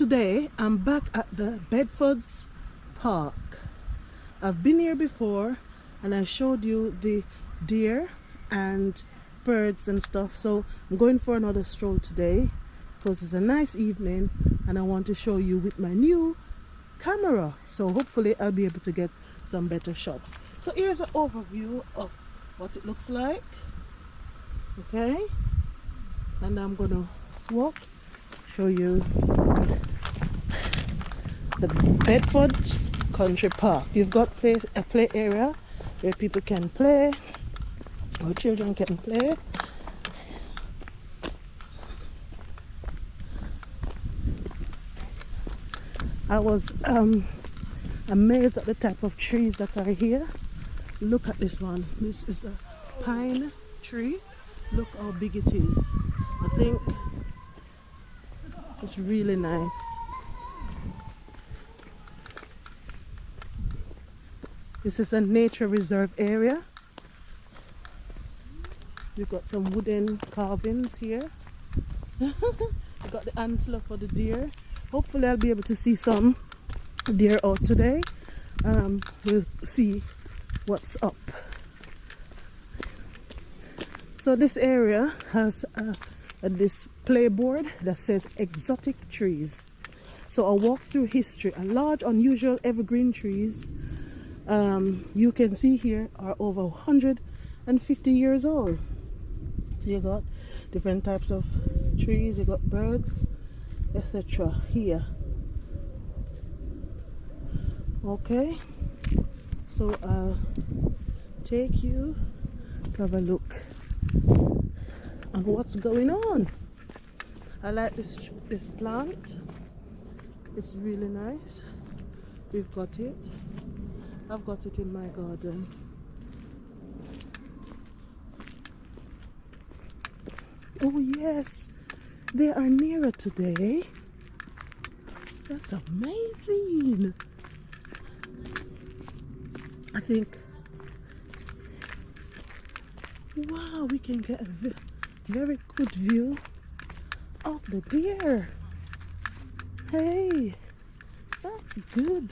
today I'm back at the Bedfords Park. I've been here before and I showed you the deer and birds and stuff, so I'm going for another stroll today because it's a nice evening and I want to show you with my new camera, so hopefully I'll be able to get some better shots. So here's an overview of what it looks like, okay, and I'm gonna walk, show you the Bedfords Country Park. You've got a play area where people can play, or children can play. I was amazed at the type of trees that are here. Look at this one. This is a pine tree. Look how big it is. I think it's really nice. This is a nature reserve area. We've got some wooden carvings here. We've got the antler for the deer. Hopefully I'll be able to see some deer out today. We'll see what's up. So this area has a display board that says exotic trees. So I'll walk through history. A large unusual evergreen trees you can see here are over 150 years old. So you got different types of trees, you got birds, etc. here. Okay, so I'll take you to have a look at what's going on. I like this plant. It's really nice. We've got it. I've got it in my garden. Oh yes, they are nearer today. That's amazing. I think, wow, we can get a very good view of the deer. Hey, that's good.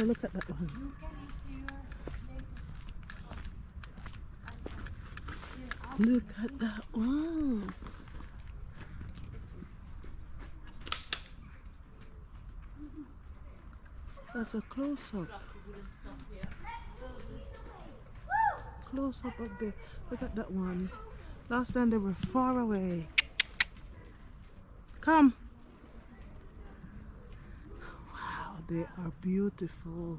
Oh, look at that one. Look at that one. That's a close-up. Close-up up there. Look at that one. Last time they were far away. Come. Wow, they are beautiful.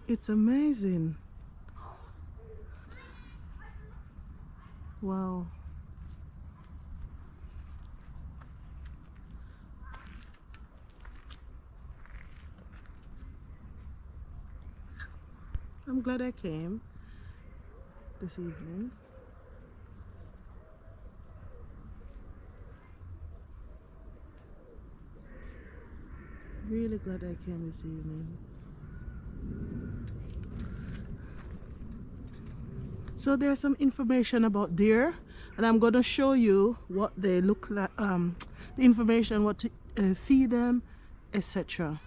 It's amazing. Wow. I'm glad I came this evening. Really glad I came this evening. So there's some information about deer, and I'm going to show you what they look like, the information, what to feed them, etc.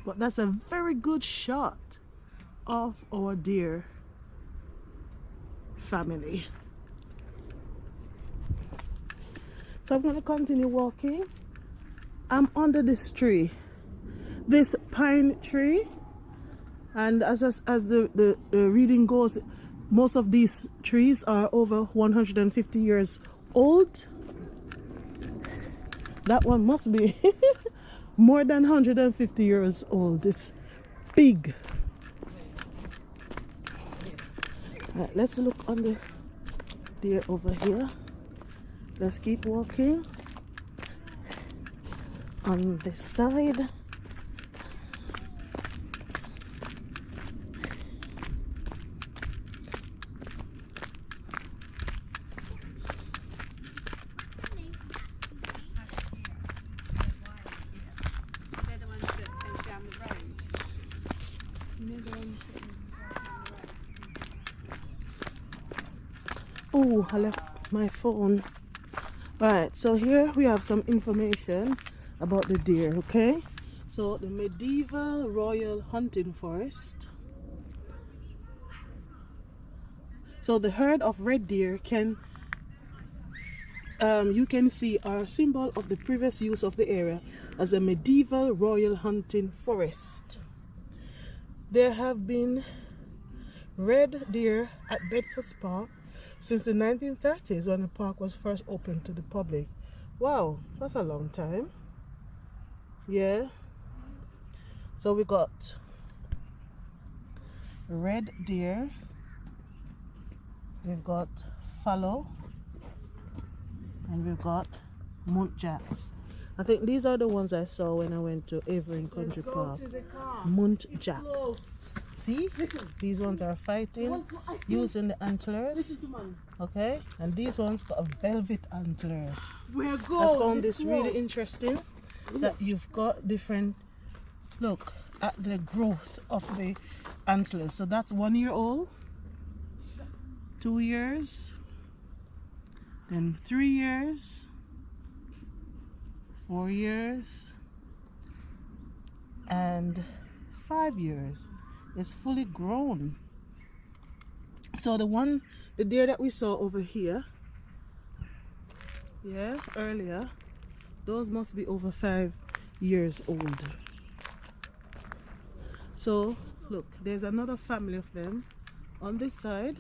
But that's a very good shot of our deer family. So I'm going to continue walking. I'm under this tree, this pine tree, and as the reading goes, most of these trees are over 150 years old. That one must be more than 150 years old. It's big. Right, let's look on the deer over here. Let's keep walking on this side. Oh, I left my phone. Right, so here we have some information about the deer, okay? So the medieval royal hunting forest. So the herd of red deer you can see are a symbol of the previous use of the area as a medieval royal hunting forest. There have been red deer at Bedfords Park since the 1930s when the park was first opened to the public. Wow, that's a long time. Yeah. So we got red deer, we've got fallow, and we've got muntjacs. I think these are the ones I saw when I went to Avery Country Park. Muntjac. See? These ones are fighting using the antlers. Okay? And these ones got a velvet antlers. I found this really interesting that you've got different look at the growth of the antlers. So that's 1 year old, 2 years, then 3 years, 4 years, and 5 years. It's fully grown. So the deer that we saw over here, yeah, earlier, those must be over 5 years old. So look, there's another family of them on this side.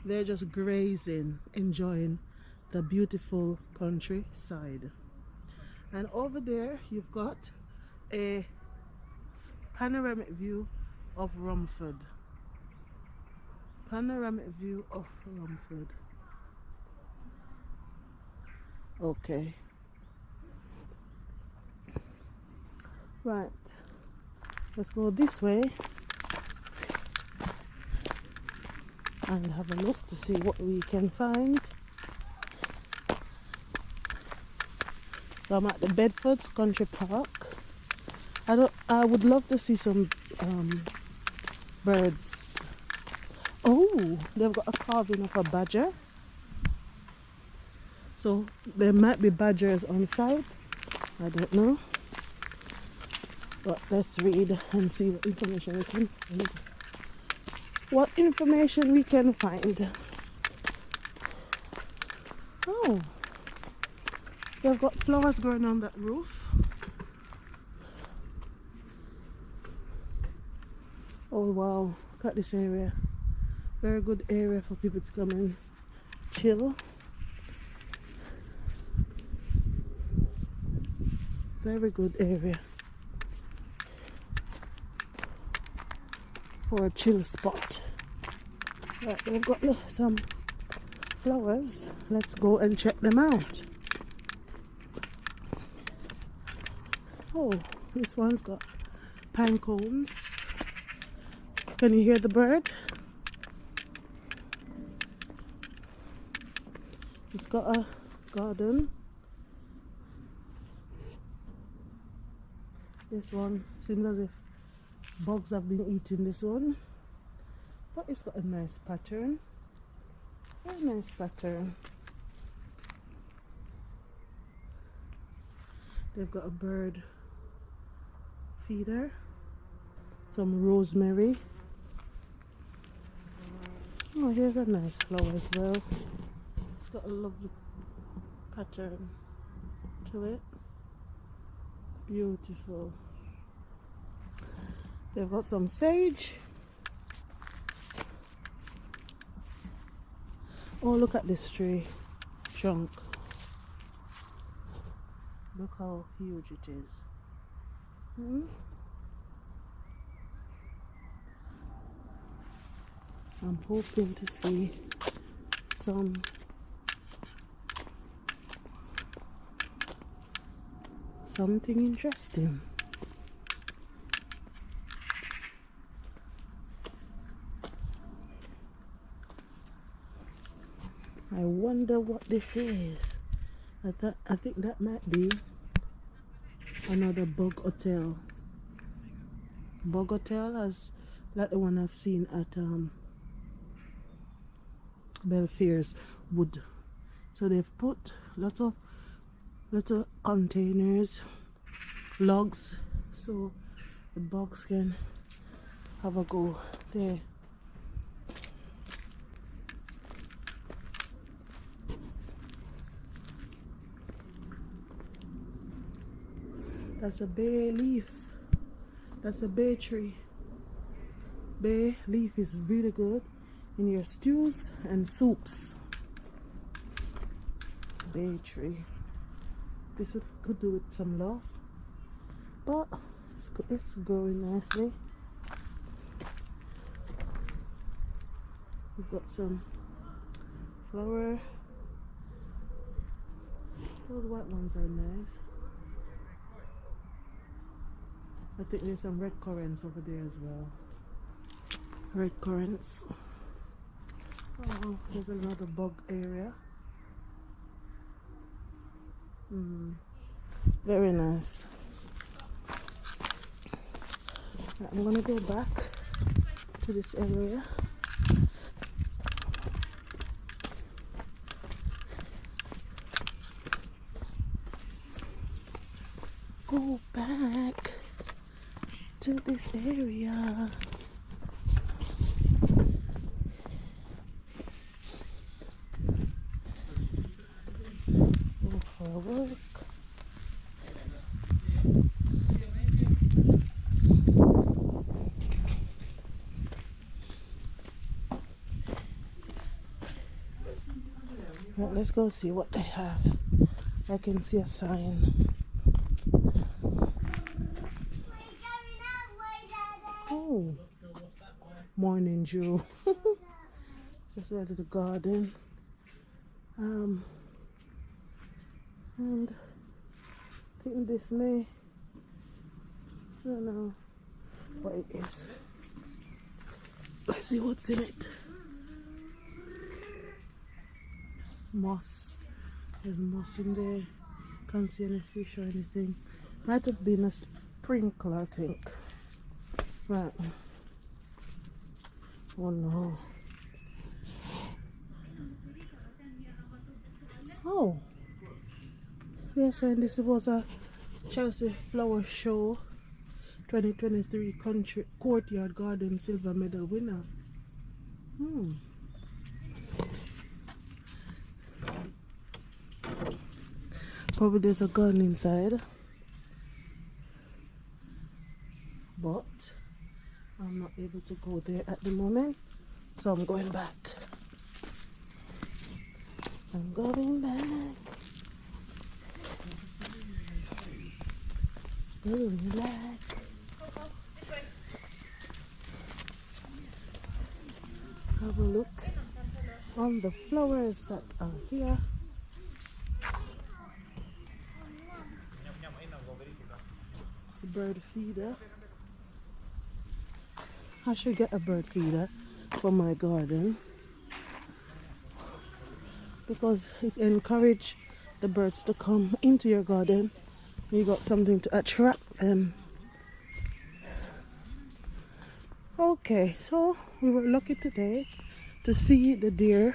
They're just grazing, enjoying the beautiful countryside. And over there you've got a panoramic view of Romford. Panoramic view of Romford. Okay. Right. Let's go this way and have a look to see what we can find. So I'm at the Bedfords Country Park. I would love to see some birds. Oh, they've got a carving of a badger. So there might be badgers on site. I don't know. But let's read and see what information we can find. What information we can find. Oh, they've got flowers growing on that roof. Oh wow, look at this area. Very good area for people to come and chill. Very good area for a chill spot. Right, we've got some flowers. Let's go and check them out. Oh, this one's got pine cones. Can you hear the bird? It's got a garden. This one seems as if bugs have been eating this one, but it's got a nice pattern. Very nice pattern. They've got a bird feeder, some rosemary. Oh, here's a nice flower as well. It's got a lovely pattern to it. Beautiful. They've got some sage. Oh, look at this tree trunk. Look how huge it is. I'm hoping to see something interesting. I wonder what this is. I think that might be another bug hotel. Bug hotel, as like the one I've seen at Belfaire's wood. So they've put lots of little containers, logs, so the bugs can have a go there. That's a bay leaf. That's a bay tree. Bay leaf is really good in your stews and soups. Bay tree. This could do with some love, but it's growing nicely. We've got some flower. Those white ones are nice. I think there's some red currants over there as well. Red currants. Oh, there's another bug area. Very nice. I'm gonna go back to this area. Go back to this area. Go for a walk. Right, let's go see what they have. I can see a sign. Oh, morning dew. Just a little garden. And I think this may, I don't know what it is. Let's see what's in it. Moss. There's moss in there. Can't see any fish or anything. Might have been a sprinkler, I think. Right. Oh no. Oh. They're saying this was a Chelsea Flower Show 2023 Country Courtyard Garden Silver Medal winner. Probably there's a garden inside, but I'm not able to go there at the moment, so I'm going back. I'm going back. Going back. Have a look on the flowers that are here. The bird feeder. I should get a bird feeder for my garden because it encourages the birds to come into your garden. You got something to attract them. Okay, so we were lucky today to see the deer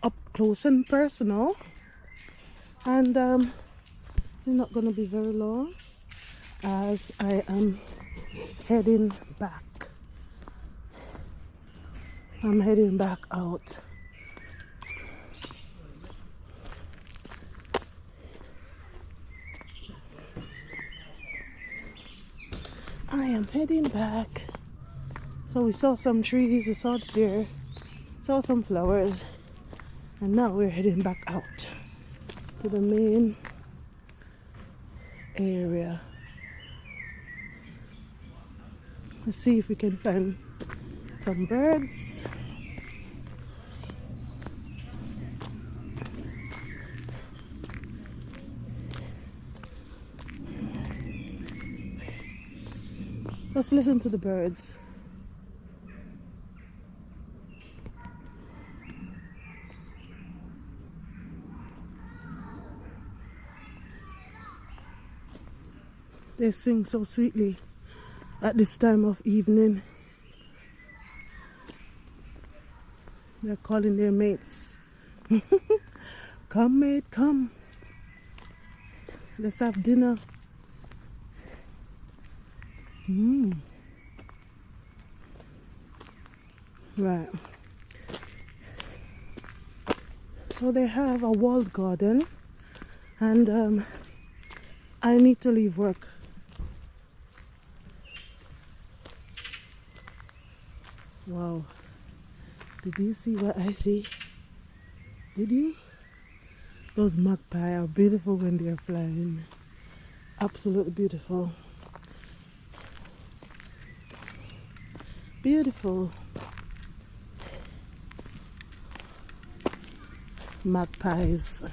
up close and personal, and it's not going to be very long as I am heading back. I'm heading back out. I am heading back. So we saw some trees, we saw the deer, saw some flowers, and now we're heading back out to the main area. Let's see if we can find some birds. Let's listen to the birds. They sing so sweetly at this time of evening. They're calling their mates. Come, mate, come. Let's have dinner. Right. So they have a walled garden, and I need to leave work. Wow. Did you see what I see? Did you? Those magpie are beautiful when they are flying. Absolutely beautiful. Beautiful. Magpies.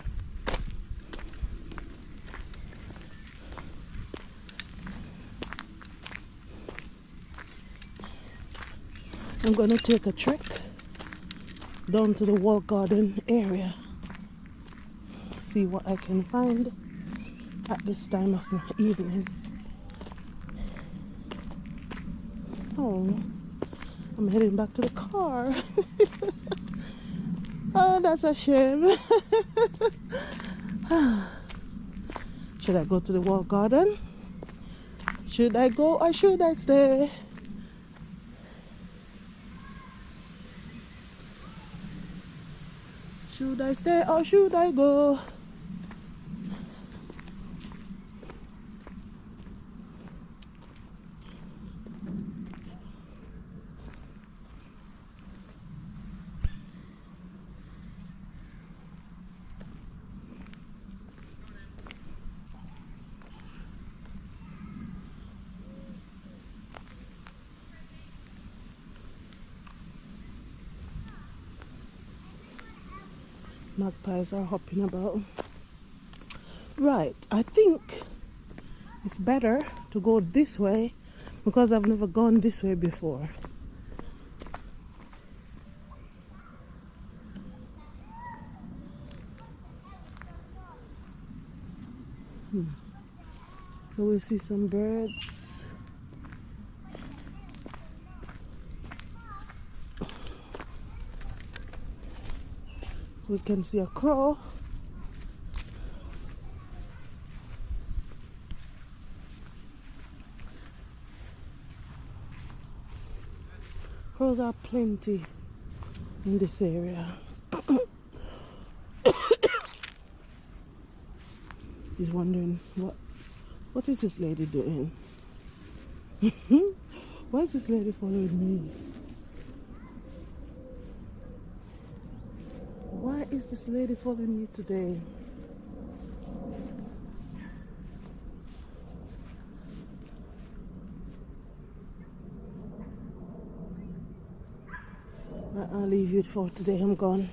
I'm going to take a trek down to the wall garden area. See what I can find at this time of the evening. Oh, I'm heading back to the car. Oh, that's a shame. Should I go to the wall garden? Should I go or should I stay? Should I stay or should I go? Magpies are hopping about. Right, I think it's better to go this way because I've never gone this way before. So we see some birds. We can see a crow. Crows are plenty in this area. He's wondering what is this lady doing? Why is this lady following me? Why is this lady following me today? I'll leave you for today. I'm gone.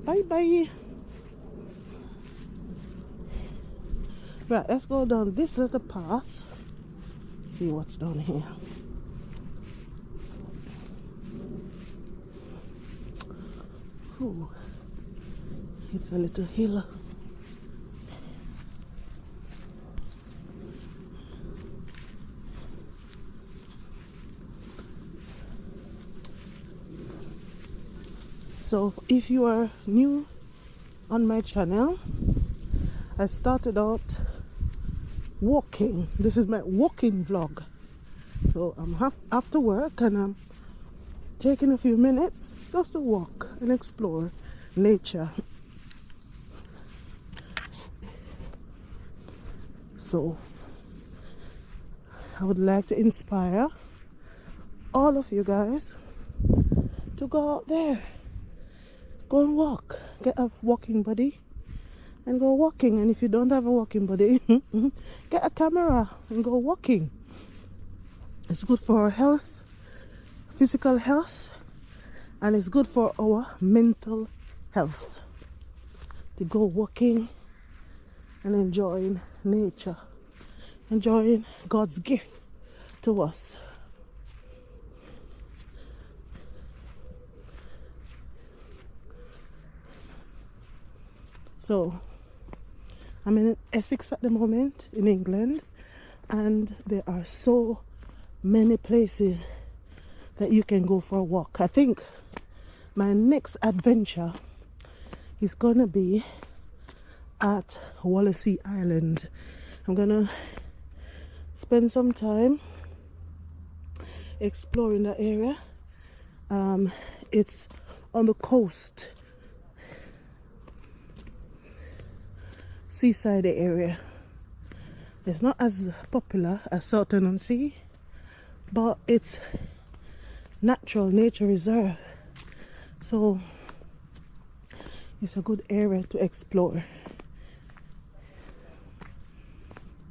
Bye bye. Right, let's go down this little path. See what's down here. Ooh, it's a little hill. So if you are new on my channel, I started out walking. This is my walking vlog. So I'm after work and I'm taking a few minutes just to walk and explore nature. So I would like to inspire all of you guys to go out there, go and walk, get a walking buddy and go walking. And if you don't have a walking buddy, get a camera and go walking. It's good for our health, physical health, and it's good for our mental health to go walking and enjoying nature, enjoying God's gift to us. So I'm in Essex at the moment in England, and there are so many places that you can go for a walk. I think my next adventure is gonna be at Wallasey Island. I'm gonna spend some time exploring the area. It's on the coast, seaside area. It's not as popular as Salton-on-Sea, but it's natural nature reserve, so it's a good area to explore.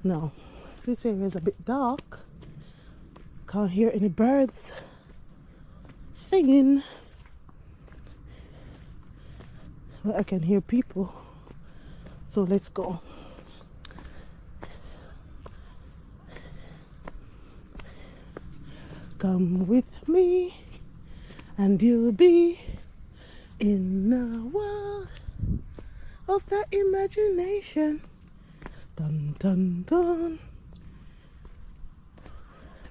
Now, this area is a bit dark. Can't hear any birds singing, but I can hear people. So let's go. Come with me and you'll be in a world of the imagination. Dun dun dun.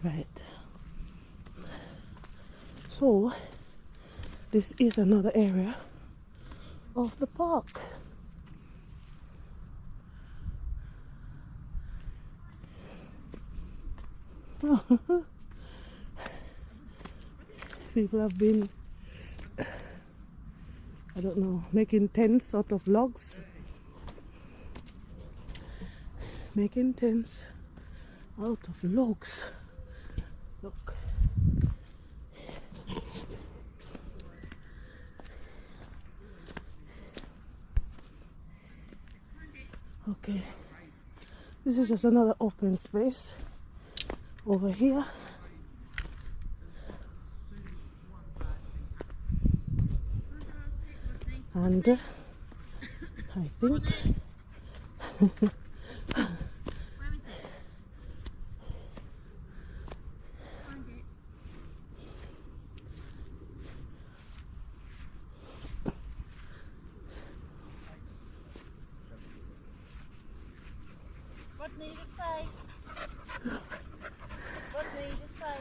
Right. So this is another area of the park. People have been, I don't know, making tents out of logs. Making tents out of logs. Look. Okay. This is just another open space over here. And I think Rodney, this way. Rodney, this way.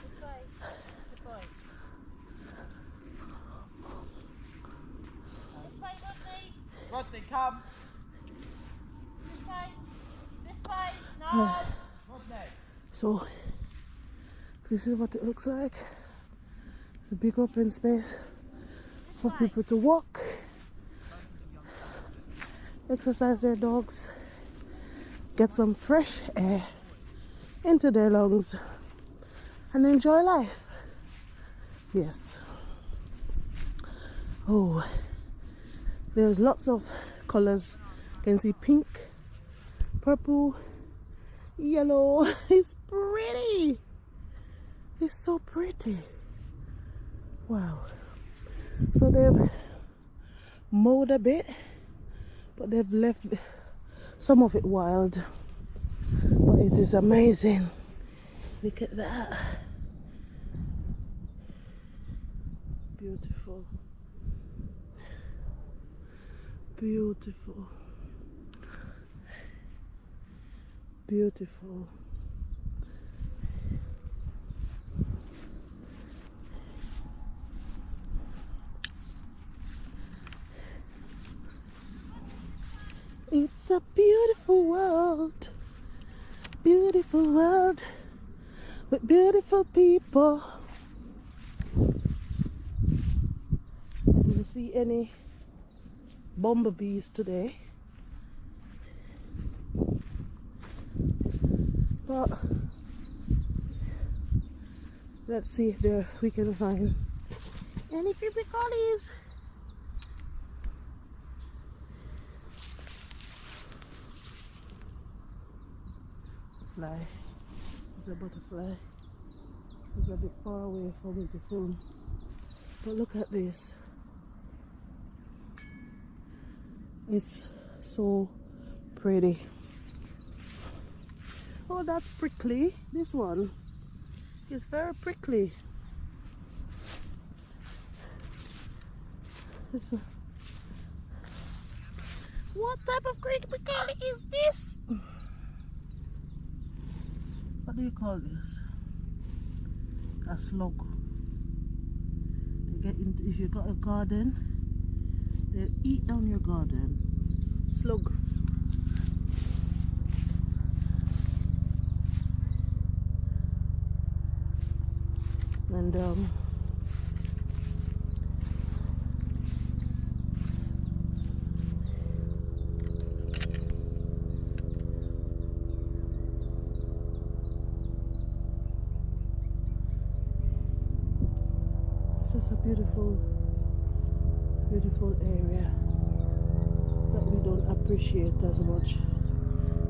This way. Good boy. This way, Rodney. Rodney, come. This way. This way. No. Rodney. so. This is what it looks like. It's a big open space for people to walk, exercise their dogs, get some fresh air into their lungs, and enjoy life. Yes. Oh, there's lots of colors. You can see pink, purple, yellow. It's pretty. It's so pretty. Wow. So they've mowed a bit, but they've left some of it wild. But it is amazing. Look at that. Beautiful. Beautiful. Beautiful. It's a beautiful world with beautiful people. I didn't see any bumblebees today, but let's see if we can find any creepy crawlies. Fly. It's a butterfly. It's a bit far away for me to film. But look at this. It's so pretty. Oh, that's prickly. This one is very prickly. What type of creepy crawly is this? What do you call this? A slug. They if you got a garden, they'll eat down your garden. Slug. And it's just a beautiful area that we don't appreciate as much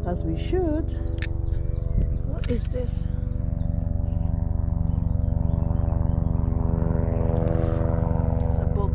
as we should. What is this? It's a bug.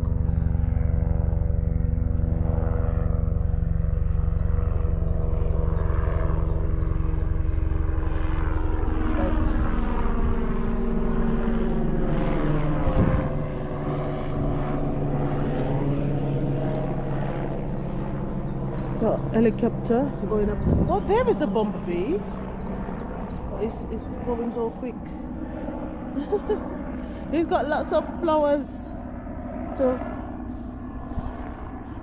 Got helicopter going up. Oh, there is the bumblebee. It's going so quick. He's got lots of flowers to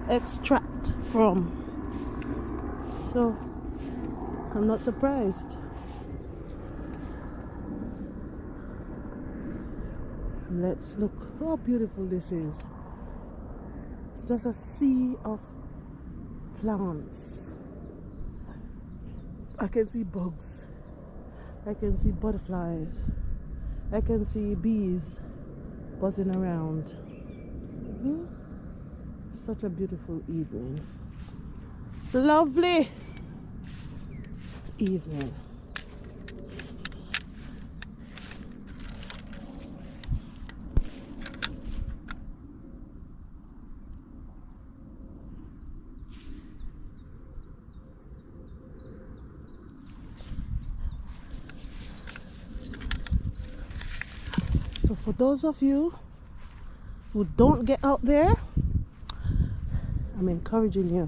extract from. So I'm not surprised. Let's look how beautiful this is. It's just a sea of plants. I can see bugs. I can see butterflies. I can see bees buzzing around. Such a beautiful evening. Lovely evening. So for those of you who don't get out there, I'm encouraging you.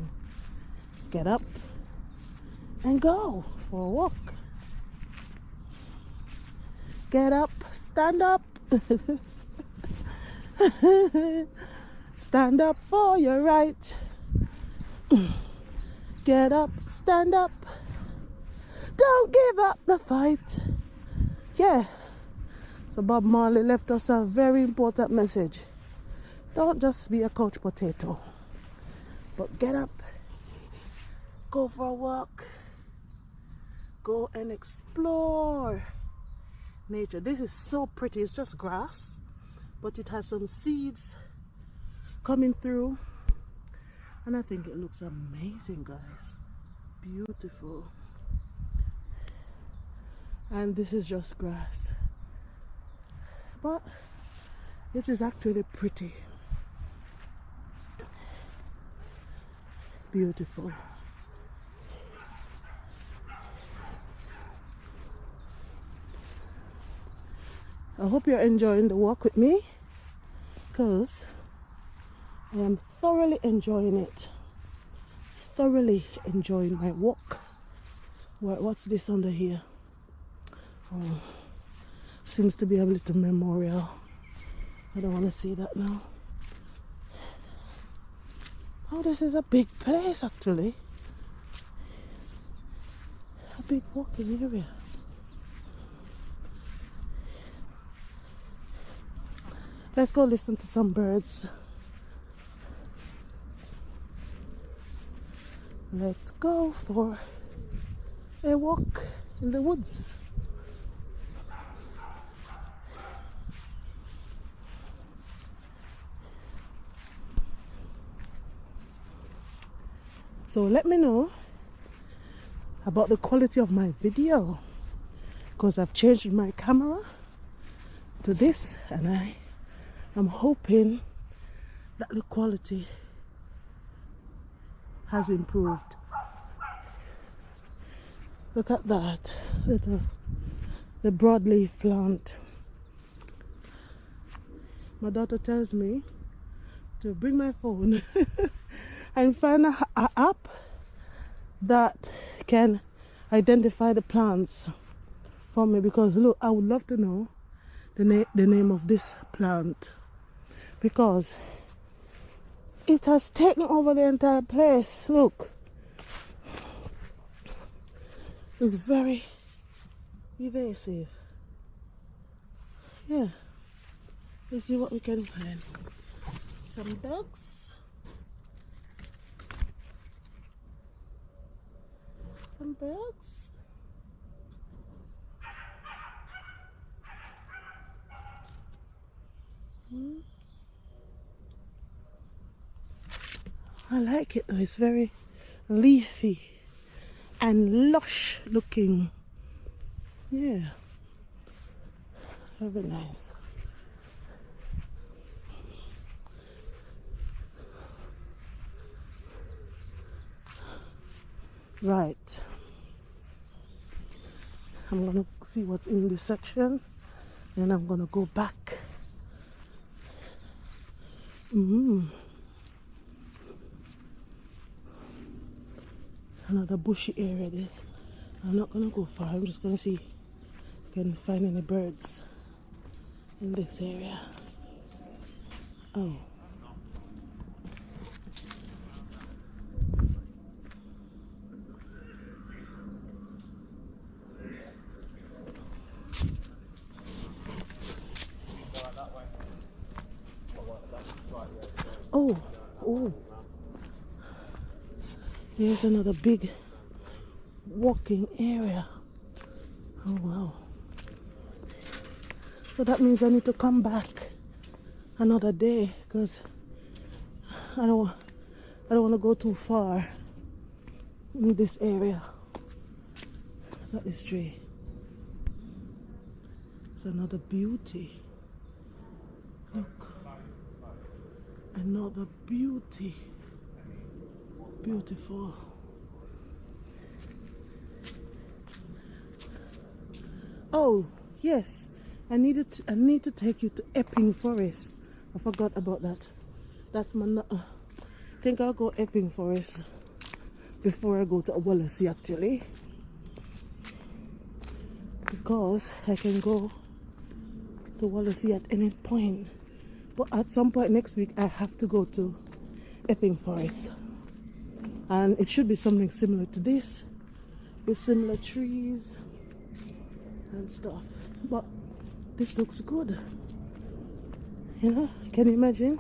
Get up and go for a walk. Get up, stand up. Stand up for your right. Get up, stand up. Don't give up the fight. Yeah. So Bob Marley left us a very important message. Don't just be a couch potato, but get up, go for a walk, go and explore nature. This is so pretty. It's just grass, but it has some seeds coming through, and I think it looks amazing, guys. Beautiful. And this is just grass, but it is actually pretty. Beautiful. I hope you're enjoying the walk with me, because I am thoroughly enjoying it. Thoroughly enjoying my walk. What's this under here? Oh, seems to be a little memorial. I don't want to see that now. Oh, this is a big place actually. A big walking area. Let's go listen to some birds. Let's go for a walk in the woods. So let me know about the quality of my video, because I've changed my camera to this, and I am hoping that the quality has improved. Look at that, the broadleaf plant. My daughter tells me to bring my phone and find an app that can identify the plants for me, because look, I would love to know the name of this plant. because it has taken over the entire place. Look, it's very evasive. Yeah, let's see what we can find. Some ducks, some birds. I like it though, it's very leafy and lush looking. Yeah, very nice. Right, I'm gonna see what's in this section, then I'm gonna go back. Another bushy area this. I'm not gonna go far, I'm just gonna see if I can find any birds in this area. Oh. Oh, oh. Here's another big walking area. Oh wow. So that means I need to come back another day because I don't want to go too far in this area. Look at this tree. It's another beauty. Look. Another beauty. Beautiful. Oh yes, I need to take you to Epping Forest. I forgot about that. That's my. I think I'll go Epping Forest before I go to Wallasey actually, because I can go to Wallasey at any point. But at some point next week, I have to go to Epping Forest. And it should be something similar to this, with similar trees and stuff. But this looks good. You know, can you imagine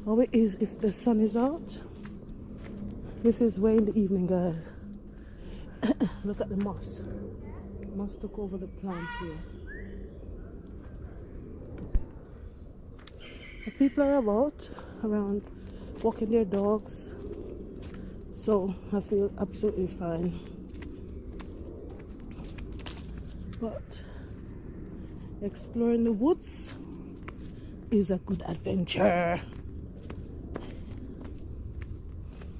how it is if the sun is out? This is way in the evening, guys. Look at the moss. Moss took over the plants here. The people are around walking their dogs. So I feel absolutely fine. But exploring the woods is a good adventure.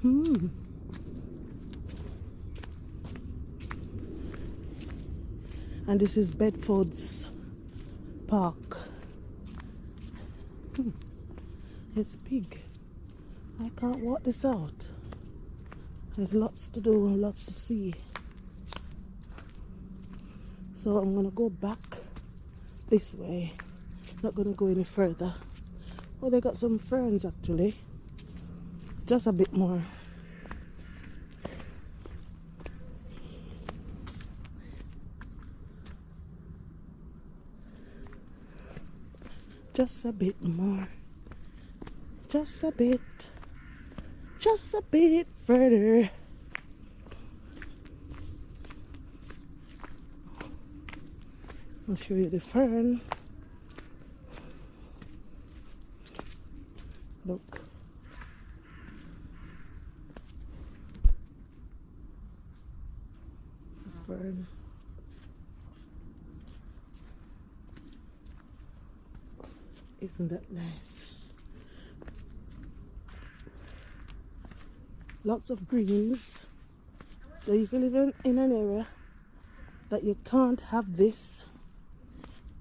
And this is Bedfords Park. It's big. I can't walk this out. There's lots to do and lots to see. So I'm gonna go back this way. Not gonna go any further. Oh, they got some ferns actually. Just a bit more. Just a bit more. Just a bit. Just a bit further. I'll show you the fern. Look. The fern. Isn't that nice? Lots of greens. So if you live in an area that you can't have this,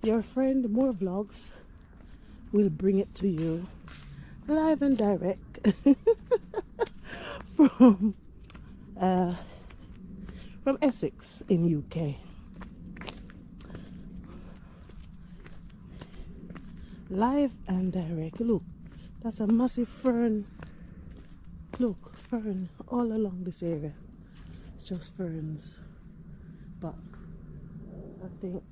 your friend More Vlogs will bring it to you live and direct from Essex in UK. Live and direct. Look, that's a massive fern. Look, fern all along this area. It's just ferns. But I think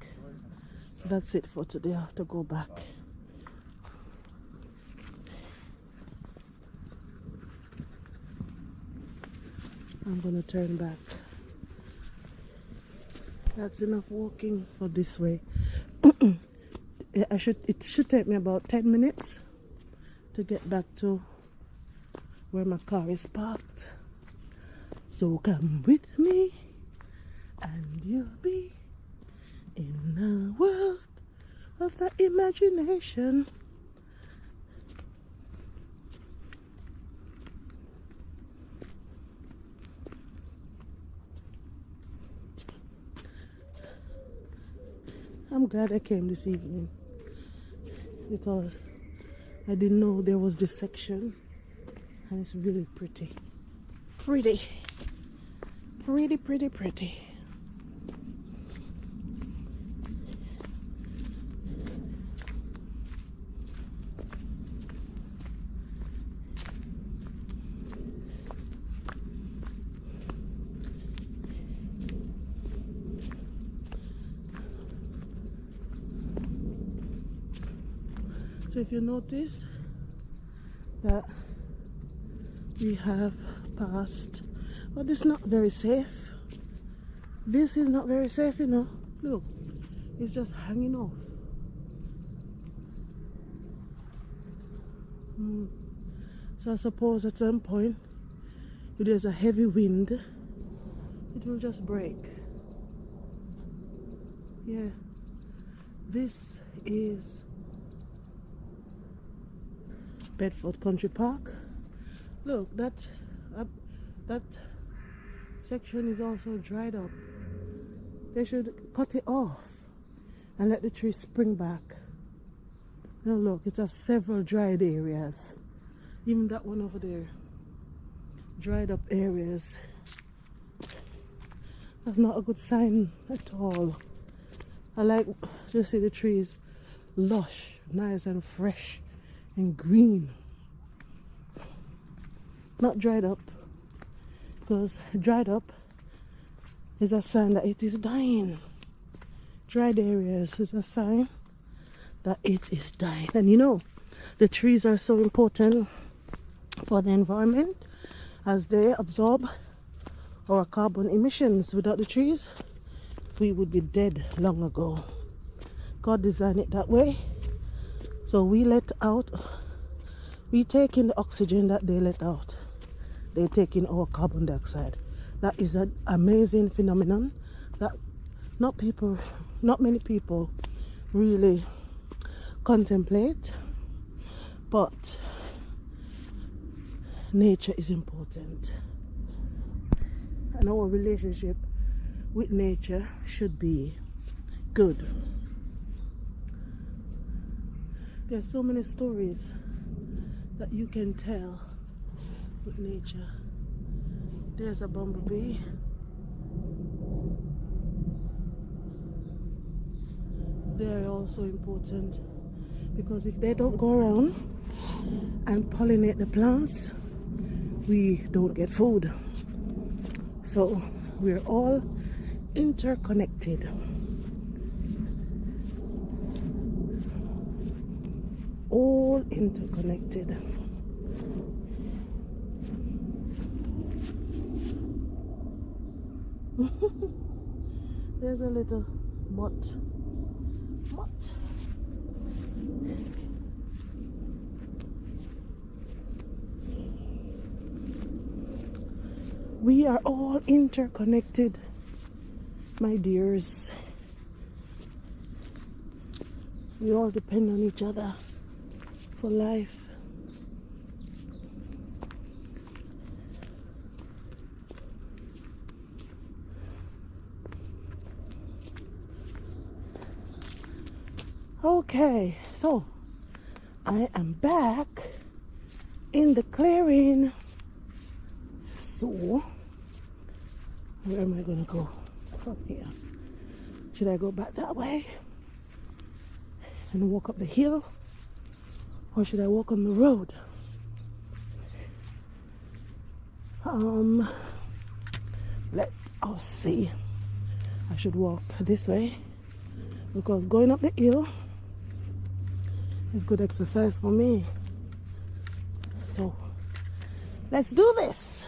that's it for today. I have to go back. I'm gonna turn back. That's enough walking for this way. It should take me about 10 minutes to get back to where my car is parked. So come with me and you'll be in a world of the imagination. I'm glad I came this evening because I didn't know there was this section, and it's really pretty. Pretty. So if you notice that we have passed, but it's not very safe. This is not very safe, you know. Look, it's just hanging off. So I suppose at some point, if there's a heavy wind, it will just break. Yeah, this is Bedford Country Park. Look, that section is also dried up. They should cut it off and let the tree spring back. Now look, it has several dried areas. Even that one over there, dried up areas. That's not a good sign at all. I like to see the trees lush, nice and fresh and green, not dried up, because dried up is a sign that it is dying. Dried areas is a sign that it is dying. And you know, the trees are so important for the environment as they absorb our carbon emissions. Without the trees, we would be dead long ago. God designed it that way. So we take in the oxygen that they let out. They take in our carbon dioxide. That is an amazing phenomenon that not many people really contemplate. But nature is important. And our relationship with nature should be good. There are so many stories that you can tell with nature. There's a bumblebee. They are also important because if they don't go around and pollinate the plants, we don't get food. So we're all interconnected. All interconnected. There's a little mutt. We are all interconnected, my dears. We all depend on each other for life. Okay, so I am back in the clearing. So where am I gonna go from here? Should I go back that way and walk up the hill, Or should I walk on the road? Let us see. I should walk this way because going up the hill is good exercise for me. So let's do this.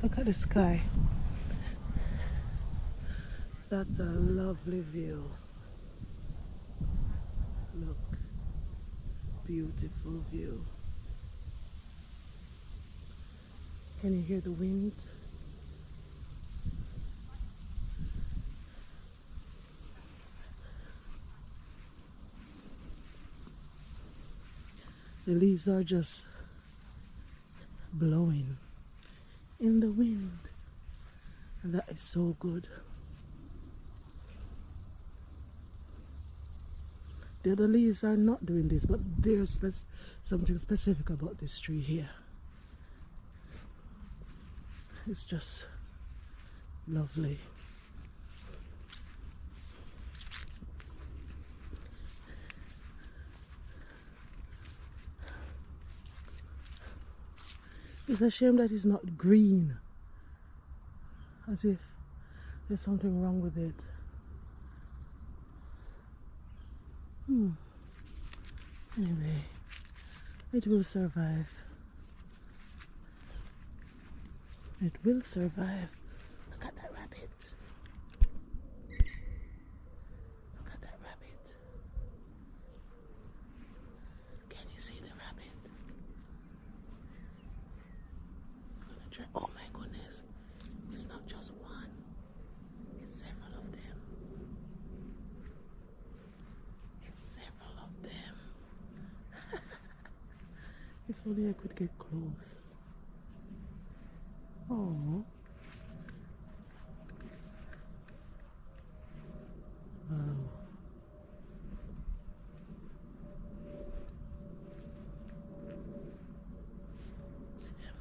Look at the sky. That's a lovely view. Look, beautiful view. Can you hear the wind? The leaves are just blowing in the wind, and that is so good. The other leaves are not doing this, but there's something specific about this tree here. It's just lovely. It's a shame that it's not green, as if there's something wrong with it. Anyway, it will survive. It will survive. Look at that rabbit. Look at that rabbit. Can you see the rabbit? I'm gonna try. Oh my goodness. It's not just one. It's several of them. It's several of them. If only I could get close. Oh. Wow. See them?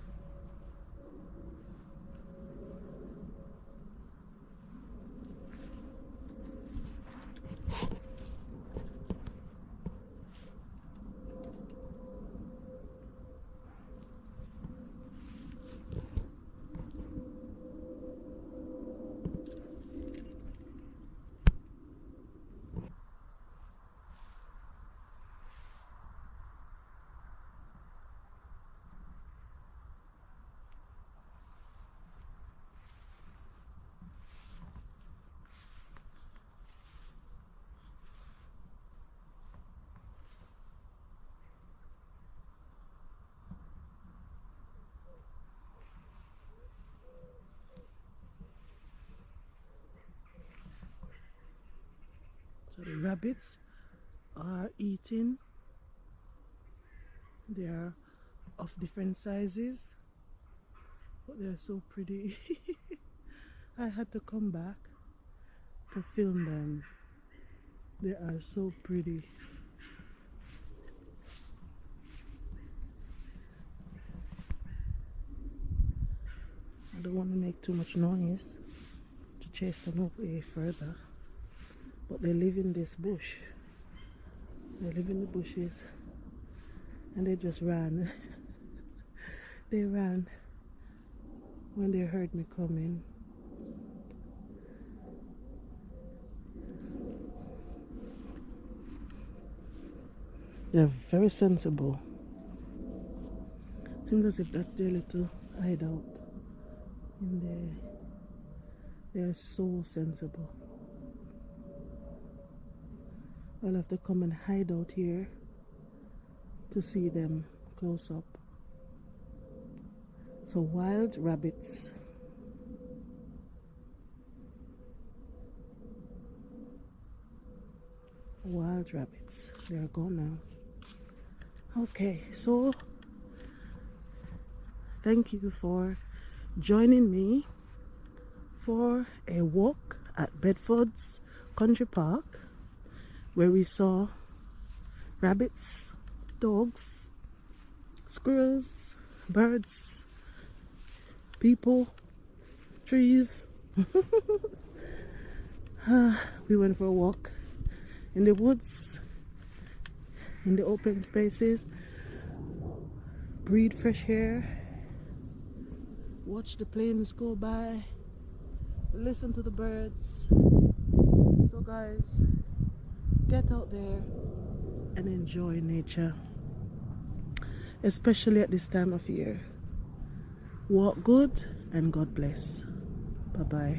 So the rabbits are eating. They are of different sizes, but they're so pretty. I had to come back to film them. They are so pretty. I don't want to make too much noise to chase them away further, but they live in this bush. They live in the bushes, and they just ran. They ran when they heard me coming. They're very sensible. Seems as if that's their little hideout in there. They're so sensible. I'll have to come and hide out here to see them close up. So wild rabbits. Wild rabbits. They're gone now. Okay, so thank you for joining me for a walk at Bedfords Country Park, where we saw rabbits, dogs, squirrels, birds, people, trees. We went for a walk in the woods, in the open spaces, breathe fresh air, watch the planes go by, listen to the birds. So guys, get out there and enjoy nature, especially at this time of year. Walk good and God bless. Bye bye.